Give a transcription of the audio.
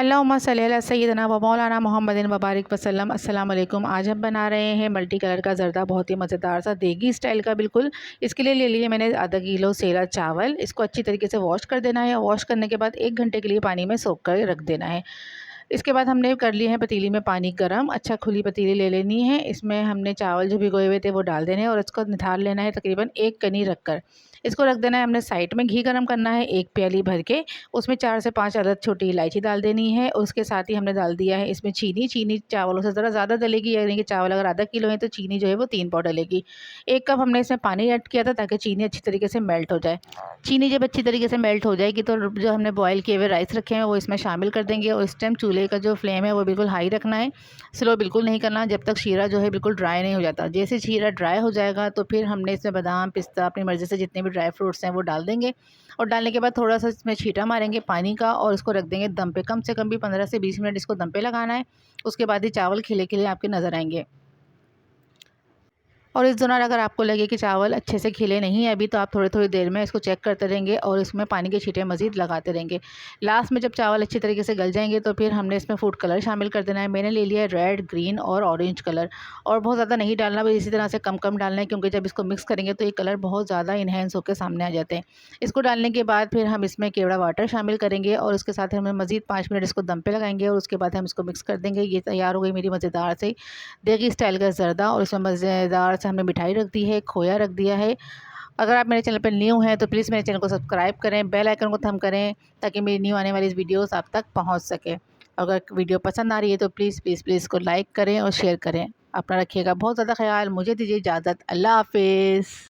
अल्लाहुम्मा सल्ली अला सय्यिदना व मौलाना मुहम्मदिन व बारिक वसल्लम। अस्सलाम वालेकुम। आज हम बना रहे हैं मल्टी कलर का ज़र्दा, बहुत ही मज़ेदार सा देगी स्टाइल का बिल्कुल। इसके लिए ले लिए मैंने आधा किलो सेला चावल। इसको अच्छी तरीके से वॉश कर देना है। वॉश करने के बाद 1 घंटे के लिए पानी में सोख कर रख देना है। इसके बाद हमने कर लिए हैं पतीली में पानी गरम। अच्छा खुली पतीली ले लेनी है। इसमें हमने चावल जो भिगोए हुए थे वो डाल देने हैं और इसको निथार लेना है तकरीबन 1 कनी रख कर। इसको रख देना है हमने साइड में। घी गरम करना है 1 प्याली भर के। उसमें 4 से 5 अदद छोटी इलायची डाल देनी है। उसके साथ ही हमने डाल दिया है इसमें चीनी। चीनी चावलों से ज़रा ज़्यादा डलेगी, यानी कि चावल अगर आधा किलो है तो चीनी जो है वो 3 पाव डलेगी। 1 कप हमने इसमें पानी ऐड किया था ताकि चीनी अच्छी तरीके से मेल्ट हो जाए। चीनी जब अच्छी तरीके से मेल्ट हो जाएगी तो जो हमने बॉयल किए हुए राइस रखे हैं वो इसमें शामिल कर देंगे। और इस टाइम चूल्हे का जो फ्लेम है वो बिल्कुल हाई रखना है, स्लो बिल्कुल नहीं करना जब तक शीरा जो है बिल्कुल ड्राई नहीं हो जाता। जैसे शीरा ड्राई हो जाएगा तो फिर हमने इसमें बादाम, पिस्ता, अपनी मर्ज़ी से जितने भी ड्राई फ्रूट्स हैं वो डाल देंगे। और डालने के बाद थोड़ा सा इसमें छींटा मारेंगे पानी का और इसको रख देंगे दम पे। कम से कम भी 15 से 20 मिनट इसको दम पे लगाना है। उसके बाद ही चावल खिले खिले आपके नज़र आएंगे। और इस दौरान अगर आपको लगे कि चावल अच्छे से खिले नहीं है अभी, तो आप थोड़ी थोड़ी देर में इसको चेक करते रहेंगे और इसमें पानी के छींटे मज़ीद लगाते रहेंगे। लास्ट में जब चावल अच्छी तरीके से गल जाएंगे तो फिर हमने इसमें फूड कलर शामिल कर देना है। मैंने ले लिया है रेड, ग्रीन और ऑरेंज कलर। और बहुत ज़्यादा नहीं डालना, बस इसी तरह से कम कम डालना है, क्योंकि जब इसको मिक्स करेंगे तो ये कलर बहुत ज़्यादा इन्हेंस होकर सामने आ जाते हैं। इसको डालने के बाद फिर हम इसमें केवड़ा वाटर शामिल करेंगे और उसके साथ हमें मज़ीद 5 मिनट इसको दम पे लगाएंगे और उसके बाद हम इसको मिक्स कर देंगे। ये तैयार हो गई मेरी मज़ेदार से देगी स्टाइल का ज़र्दा। और इसमें मज़ेदार से हमने मिठाई रख दी है, खोया रख दिया है। अगर आप मेरे चैनल पर न्यू हैं तो प्लीज़ मेरे चैनल को सब्सक्राइब करें, बेल आइकन को थम करें ताकि मेरी न्यू आने वाली वीडियोस आप तक पहुंच सके। अगर वीडियो पसंद आ रही है तो प्लीज़ प्लीज़ प्लीज़ इसको लाइक करें और शेयर करें। अपना रखिएगा बहुत ज़्यादा ख्याल। मुझे दीजिए इजाज़त। अल्लाह हाफ़िज़।